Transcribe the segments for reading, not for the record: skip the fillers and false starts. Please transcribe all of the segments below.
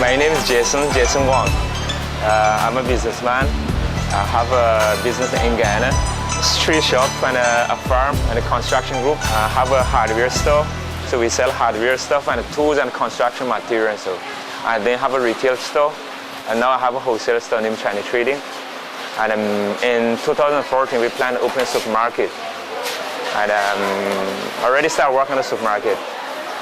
My name is Jason Wang. I'm a businessman. I have a business in Guyana, street shop and a farm and a construction group. I have a hardware store, so we sell hardware stuff and tools and construction materials. So I then have a retail store, and now I have a wholesale store named China Trading. And in 2014, we plan to open a supermarket. And already started working on the supermarket.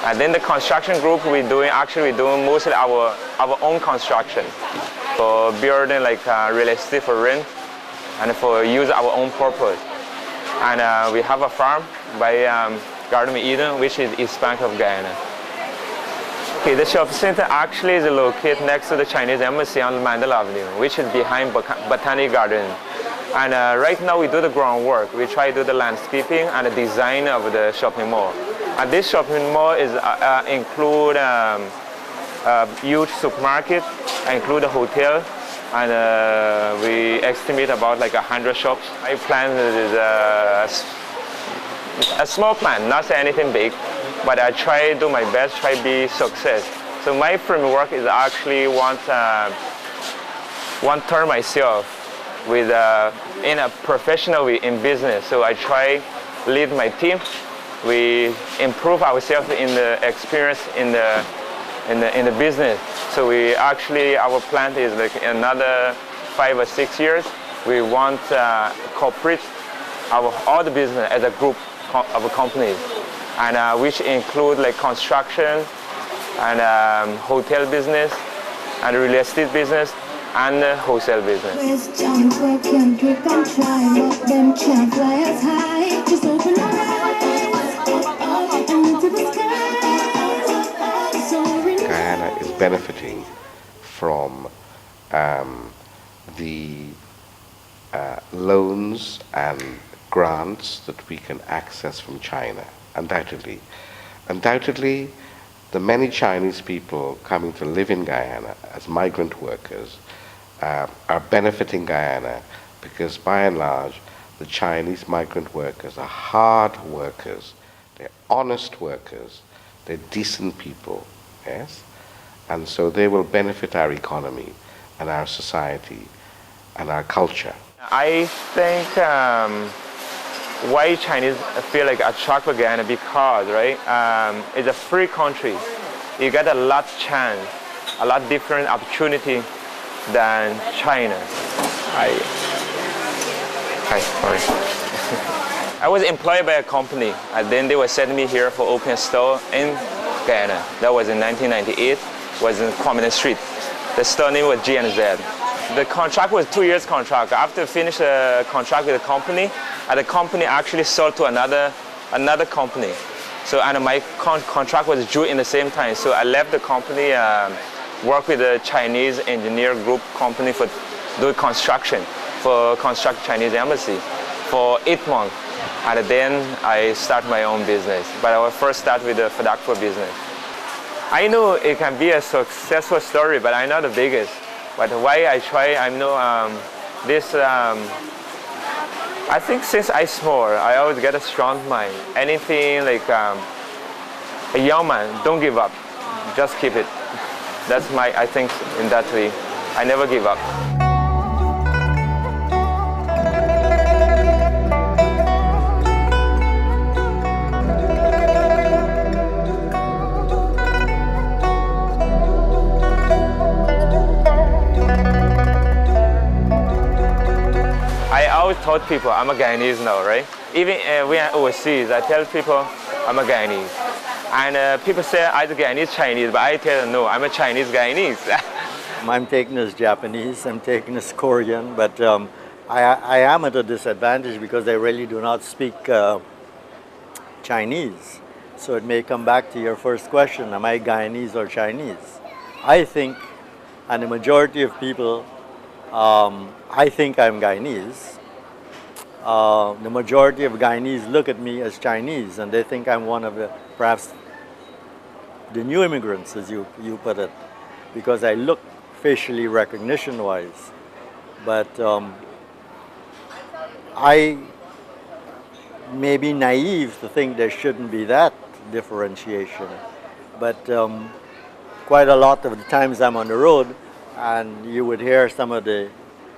And then the construction group, we're doing mostly our own construction for building like real estate for rent and for use our own purpose. And we have a farm by Garden of Eden, which is East Bank of Guyana. Okay, the shopping center actually is located next to the Chinese embassy on Mandela Avenue, which is behind Botanic Garden. And right now we do the groundwork. We try to do the landscaping and the design of the shopping mall. And this shopping mall is include a huge supermarket, include a hotel, and we estimate about like 100 shops. My plan is a small plan, not anything big, but I try to do my best, try to be success. So my framework is actually want turn myself with in a professional way in business. So I try lead my team. We improve ourselves in the experience in the business. So we actually, our plan is like another 5 or 6 years. We want corporate all the business as a group of companies, and which include like construction and hotel business and real estate business and wholesale business. Guyana is benefiting from the loans and grants that we can access from China, undoubtedly. Undoubtedly, the many Chinese people coming to live in Guyana as migrant workers are benefiting Guyana because, by and large, the Chinese migrant workers are hard workers, they're honest workers, they're decent people, yes? And so they will benefit our economy and our society and our culture. I think why Chinese feel like attracted to Guyana because, right, it's a free country. You get a lot of chance, a lot different opportunity than China. I was employed by a company, and then they were sending me here for open a store in Guyana. That was in 1998, was in Communist Street. The store name was G&Z. The contract was 2 years contract. After I finished a contract with the company, and the company actually sold to another company. So, and my contract was due in the same time. So I left the company, worked with a Chinese engineer group company for doing construction, for construct Chinese embassy for 8 months. And then I start my own business. But I will first start with the Fadakpo business. I know it can be a successful story, but I'm not the biggest. But why I try, I know I think since I'm small, I always get a strong mind. Anything like a young man, don't give up, just keep it. That's I think in that way, I never give up. I always told people I'm a Guyanese now, right? Even when I'm overseas, I tell people I'm a Guyanese. And people say I'm Guyanese Chinese, but I tell them no, I'm a Chinese Guyanese. I'm taken as Japanese, I'm taken as Korean, but I am at a disadvantage because I really do not speak Chinese. So it may come back to your first question, am I Guyanese or Chinese? I think, and the majority of people, I think I'm Guyanese. The majority of Guyanese look at me as Chinese, and they think I'm one of the, perhaps, the new immigrants, as you put it, because I look facially recognition-wise. But I may be naive to think there shouldn't be that differentiation. But quite a lot of the times I'm on the road, and you would hear some of the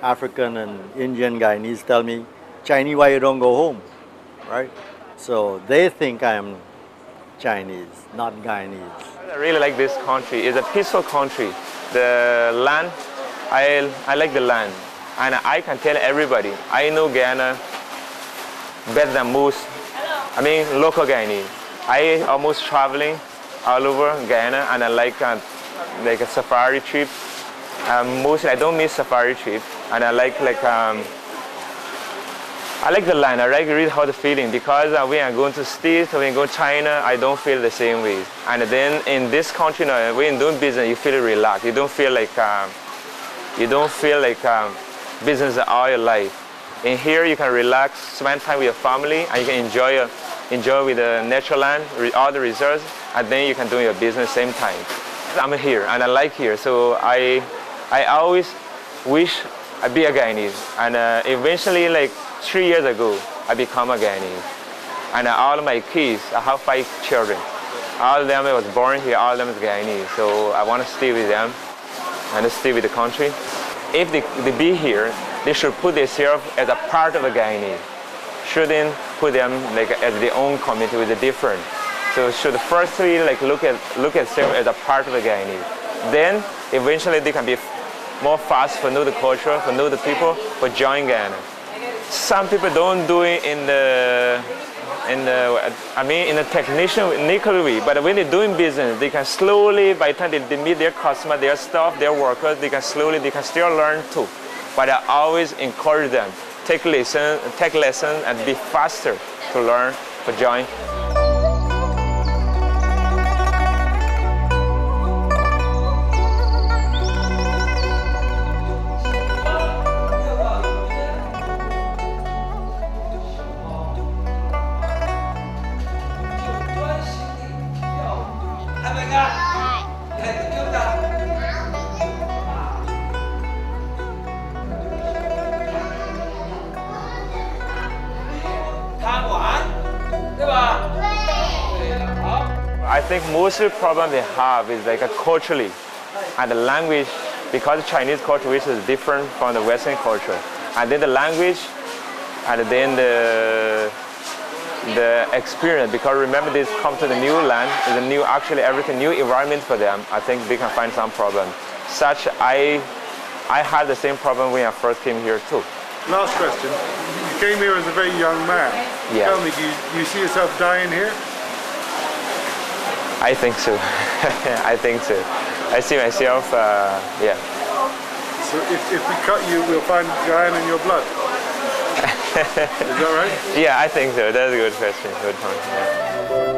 African and Indian Guyanese tell me, Chinese, why you don't go home, right? So they think I'm Chinese, not Guyanese. I really like this country. It's a peaceful country. The land, I like the land. And I can tell everybody, I know Guyana better than most, local Guyanese. I almost traveling all over Guyana, and I like a safari trip. Mostly I don't miss safari trip, and I like the land. I like really how the feeling, because when I'm going to States, when I go to China, I don't feel the same way. And then in this country, when you're doing business, you feel relaxed. You don't feel like business all your life. In here, you can relax, spend time with your family, and you can enjoy with the natural land, all the resources, and then you can do your business same time. I'm here, and I like here, so I always wish I'd be a Guyanese. And eventually, like 3 years ago, I become a Guyanese. And all my kids, I have 5 children. All of them I was born here, all of them is Guyanese. So I want to stay with them and stay with the country. If they be here, they should put themselves as a part of a Guyanese. Shouldn't put them like as their own community with a different. So should firstly look at themselves as a part of the Guyanese. Then eventually they can be more fast for know the culture, for know the people, for join Guyana. Some people don't do it in the technical way, but when they're doing business, they can slowly, by the time they meet their customer, their staff, their workers, they can still learn too. But I always encourage them, take lessons, and be faster to learn, to join. I think most of the problem they have is culturally, and the language, because the Chinese culture which is different from the Western culture, and then the language, and then the experience. Because remember, this come to the new land, is a new, actually everything new environment for them. I think they can find some problem. Such I had the same problem when I first came here too. Last question. You came here as a very young man. Yeah. Tell me, do you see yourself dying here? I think so. I think so. I see myself, yeah. So if we cut you, we'll find Guyana in your blood. Is that right? Yeah, I think so. That's a good question. Good point. Yeah.